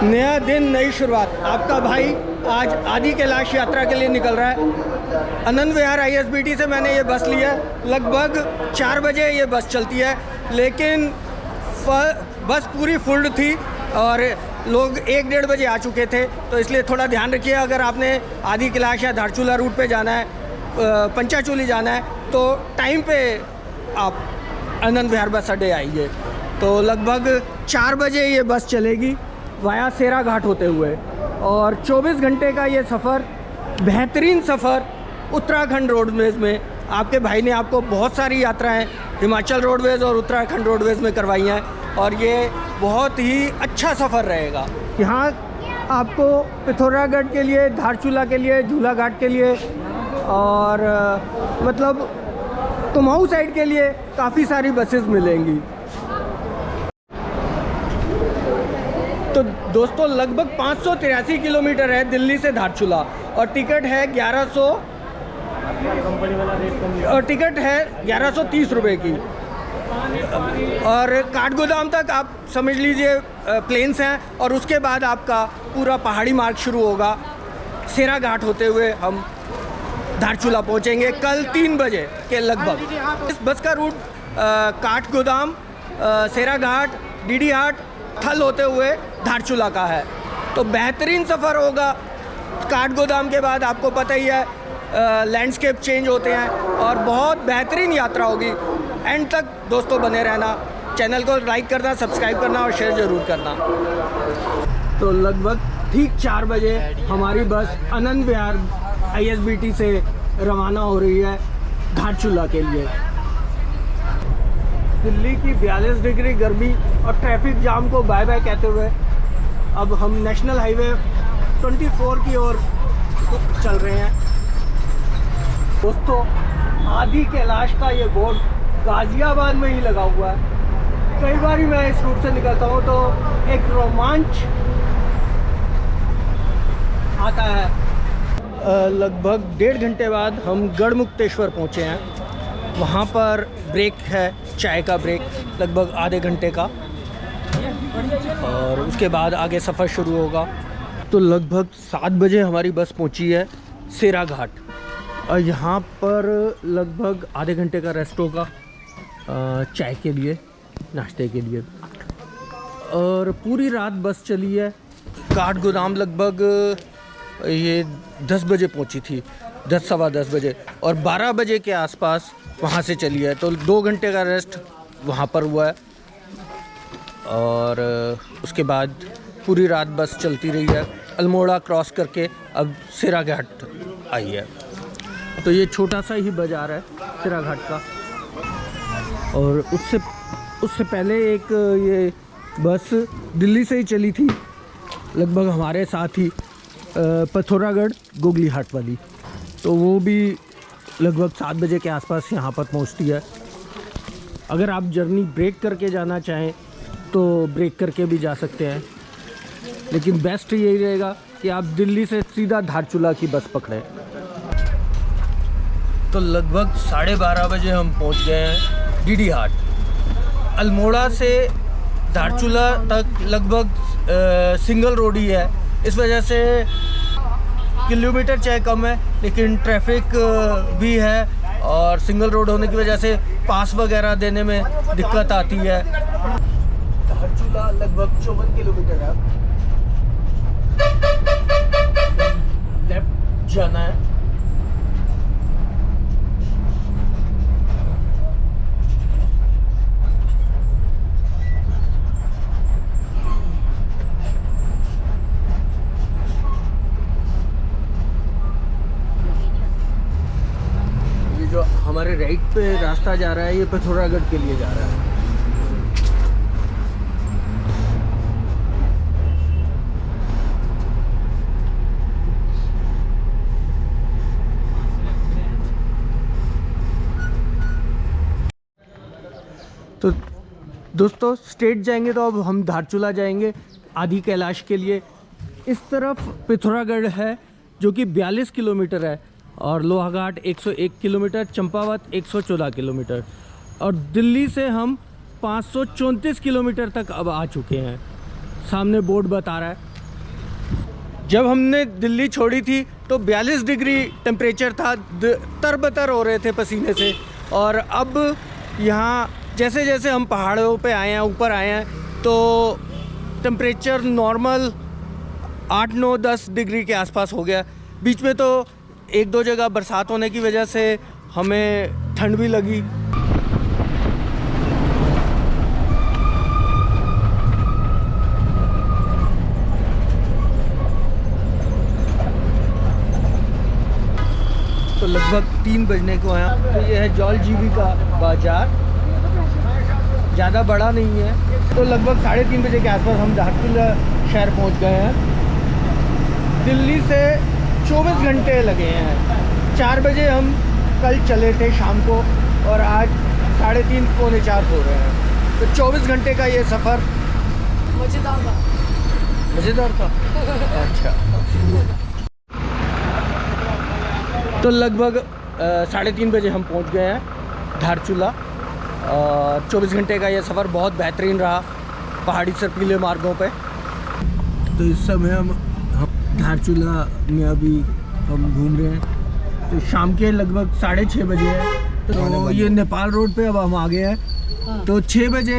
नया दिन, नई शुरुआत। आपका भाई आज आदि कैलाश यात्रा के लिए निकल रहा है। आनंद विहार ISBT से मैंने ये बस लिया। लगभग 4 बजे ये बस चलती है, लेकिन बस पूरी फुल्ड थी और लोग 1-1:30 बजे आ चुके थे। तो इसलिए थोड़ा ध्यान रखिए, अगर आपने आदि कैलाश या धारचूला रूट पे जाना है, पंचाचूली जाना है, तो टाइम पे आप आनंद विहार बस अड्डे आइए। तो लगभग 4 बजे ये बस चलेगी वाया सेरा घाट होते हुए, और 24 घंटे का ये सफ़र, बेहतरीन सफ़र उत्तराखंड रोडवेज़ में। आपके भाई ने आपको बहुत सारी यात्राएं हिमाचल रोडवेज़ और उत्तराखंड रोडवेज़ में करवाई हैं, और ये बहुत ही अच्छा सफ़र रहेगा। यहाँ आपको पिथौरागढ़ के लिए, धारचूला के लिए, झूला घाट के लिए और मतलब कुमाऊं साइड के लिए काफ़ी सारी बसेस मिलेंगी। तो दोस्तों लगभग 583 किलोमीटर है दिल्ली से धारचूला, और टिकट है 1100 और टिकट है 1130 रुपये की। और काठगोदाम तक आप समझ लीजिए प्लेन्स हैं, और उसके बाद आपका पूरा पहाड़ी मार्ग शुरू होगा। सेरा घाट होते हुए हम धारचूला पहुंचेंगे कल 3 बजे के लगभग। इस बस का रूट काठगोदाम, सेरा घाट, डीडी हाट, थल होते हुए धारचूला का है। तो बेहतरीन सफ़र होगा। काठगोदाम के बाद आपको पता ही है लैंडस्केप चेंज होते हैं, और बहुत बेहतरीन यात्रा होगी। एंड तक दोस्तों बने रहना, चैनल को लाइक करना, सब्सक्राइब करना और शेयर ज़रूर करना। तो लगभग ठीक 4 बजे हमारी बस आनंद विहार ISBT से रवाना हो रही है धारचूला के लिए। दिल्ली की 42 डिग्री गर्मी और ट्रैफिक जाम को बाय बाय कहते हुए अब हम नेशनल हाईवे 24 की ओर चल रहे हैं। दोस्तों आदि कैलाश का ये बोर्ड गाज़ियाबाद में ही लगा हुआ है। कई बार मैं इस रूट से निकलता हूँ तो एक रोमांच आता है। लगभग 1.5 घंटे बाद हम गढ़मुक्तेश्वर पहुँचे हैं। वहाँ पर ब्रेक है, चाय का ब्रेक लगभग आधे घंटे का, और उसके बाद आगे सफ़र शुरू होगा। तो लगभग 7 बजे हमारी बस पहुँची है सेरा घाट, और यहाँ पर लगभग आधे घंटे का रेस्ट होगा चाय के लिए, नाश्ते के लिए। और पूरी रात बस चली है। काठगोदाम लगभग ये 10 बजे पहुँची थी, 10 सवा 10 बजे, और 12 बजे के आसपास वहाँ से चली है। तो 2 घंटे का रेस्ट वहाँ पर हुआ है, और उसके बाद पूरी रात बस चलती रही है। अल्मोड़ा क्रॉस करके अब सेरा घाट आई है। तो ये छोटा सा ही बाज़ार है सेरा घाट का, और उससे पहले एक ये बस दिल्ली से ही चली थी लगभग हमारे साथ ही, पिथौरागढ़ गोगली हाट वाली। तो वो भी लगभग 7 बजे के आसपास यहाँ पर पहुँचती है। अगर आप जर्नी ब्रेक करके जाना चाहें तो ब्रेक करके भी जा सकते हैं, लेकिन बेस्ट यही रहेगा कि आप दिल्ली से सीधा धारचूला की बस पकड़ें। तो लगभग 12:30 बजे हम पहुँच गए हैं डीडी हाट। अल्मोड़ा से धारचूला तक लगभग सिंगल रोड ही है, इस वजह से किलोमीटर चाहे कम है, लेकिन ट्रैफिक भी है, और सिंगल रोड होने की वजह से पास वगैरह देने में दिक्कत आती है। धारचूला लगभग 54 किलोमीटर है। लेफ्ट जाना है। जो हमारे राइट पे रास्ता जा रहा है ये पिथौरागढ़ के लिए जा रहा है। तो दोस्तों स्ट्रेट जाएंगे तो अब हम धारचूला जाएंगे आदि कैलाश के लिए। इस तरफ पिथौरागढ़ है जो कि 42 किलोमीटर है, और लोहाघाट 101 किलोमीटर, चंपावत 114 किलोमीटर, और दिल्ली से हम 534 किलोमीटर तक अब आ चुके हैं। सामने बोर्ड बता रहा है जब हमने दिल्ली छोड़ी थी तो 42 डिग्री टेम्परेचर था, तरबतर हो रहे थे पसीने से। और अब यहाँ जैसे जैसे हम पहाड़ों पे आए हैं, ऊपर आए हैं, तो टेम्परेचर नॉर्मल 8, 9, 10 डिग्री के आसपास हो गया। बीच में तो 1-2 जगह बरसात होने की वजह से हमें ठंड भी लगी। तो लगभग 3 बजने को आया। तो ये है जौलजीबी का बाज़ार, ज़्यादा बड़ा नहीं है। तो लगभग 3:30 बजे के आसपास हम धारचूला शहर पहुंच गए हैं। दिल्ली से 24 घंटे लगे हैं। 4 बजे हम कल चले थे शाम को और आज 3:30 पौने 4 हो रहे हैं। तो 24 घंटे का ये सफ़र मज़ेदार था। अच्छा, तो लगभग 3:30 बजे हम पहुंच गए हैं धारचूला। 24 घंटे का ये सफ़र बहुत बेहतरीन रहा पहाड़ी सर्पीले मार्गों पे। तो इस समय हम धारचूला में अभी हम घूम रहे हैं। तो शाम के लगभग 6:30 बजे है। तो ये नेपाल रोड पे अब हम आ गए हैं। तो 6 बजे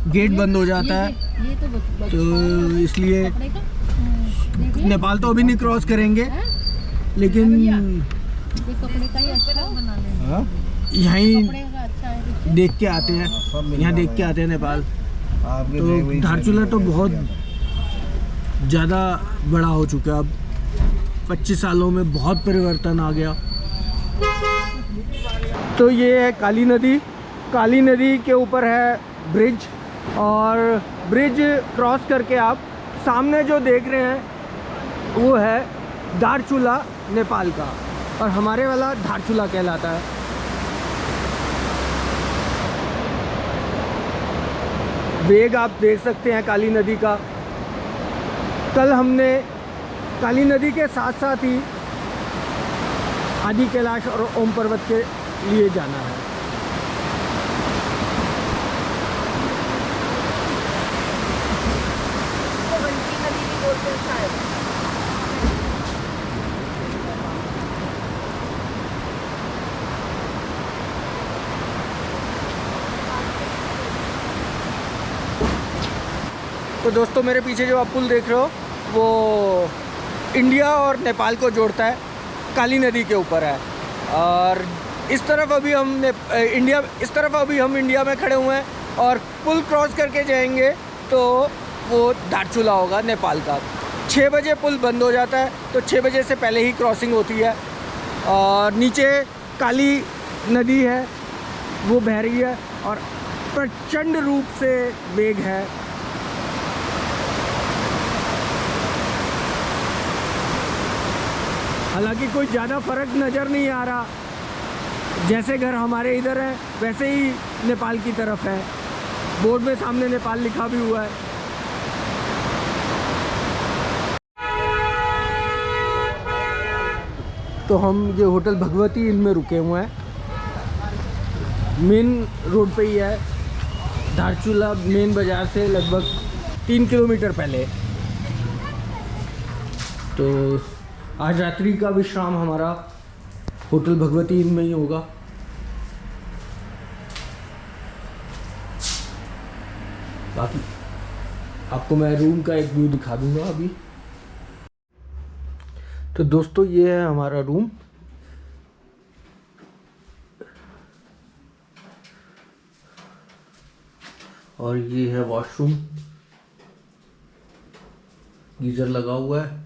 गेट बंद हो जाता है, तो इसलिए नेपाल तो अभी नहीं क्रॉस करेंगे, लेकिन यहीं देख के आते हैं, यहाँ देख के आते हैं नेपाल। तो धारचूला तो बहुत ज़्यादा बड़ा हो चुका है, अब 25 सालों में बहुत परिवर्तन आ गया। तो ये है काली नदी। काली नदी के ऊपर है ब्रिज, और ब्रिज क्रॉस करके आप सामने जो देख रहे हैं वो है धारचूला नेपाल का, और हमारे वाला धारचूला कहलाता है। वेग आप देख सकते हैं काली नदी का। कल हमने काली नदी के साथ साथ ही आदि कैलाश और ओम पर्वत के लिए जाना है। तो दोस्तों, मेरे पीछे जो आप पुल देख रहे हो वो इंडिया और नेपाल को जोड़ता है, काली नदी के ऊपर है। और इस तरफ अभी हम इंडिया में खड़े हुए हैं, और पुल क्रॉस करके जाएंगे तो वो धारचूला होगा नेपाल का। 6 बजे पुल बंद हो जाता है, तो 6 बजे से पहले ही क्रॉसिंग होती है। और नीचे काली नदी है, वो बह रही है और प्रचंड रूप से वेग है। हालांकि कोई ज़्यादा फ़र्क नज़र नहीं आ रहा, जैसे घर हमारे इधर है वैसे ही नेपाल की तरफ है। बोर्ड में सामने नेपाल लिखा भी हुआ है। तो हम ये होटल भगवती इनमें रुके हुए हैं, मेन रोड पे ही है, धारचूला मेन बाज़ार से लगभग 3 किलोमीटर पहले। तो आज रात्रि का विश्राम हमारा होटल भगवती इन में ही होगा। बाकी आपको मैं रूम का एक व्यू दिखा दूंगा अभी। तो दोस्तों, ये है हमारा रूम। और ये है वॉशरूम, गीज़र लगा हुआ है।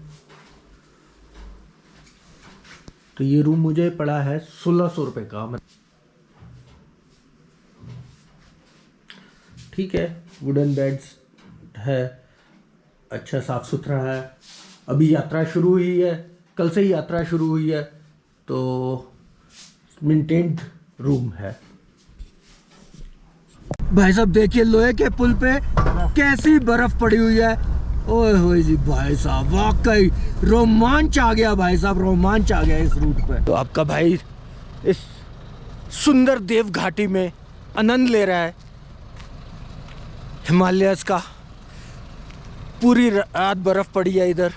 तो ये रूम मुझे पड़ा है 1600 रुपये का। ठीक है, वुडन बेड्स है, अच्छा साफ़ सुथरा है। अभी यात्रा शुरू हुई है, कल से ही यात्रा शुरू हुई है, तो मेंटेन्ड रूम है। भाई साहब देखिए, लोहे के पुल पे कैसी बर्फ़ पड़ी हुई है। ओए होए जी भाई साहब, वाकई रोमांच आ गया भाई साहब, रोमांच आ गया इस रूट पे। तो आपका भाई इस सुंदर देव घाटी में आनंद ले रहा है हिमालयस का। पूरी रात बर्फ़ पड़ी है इधर।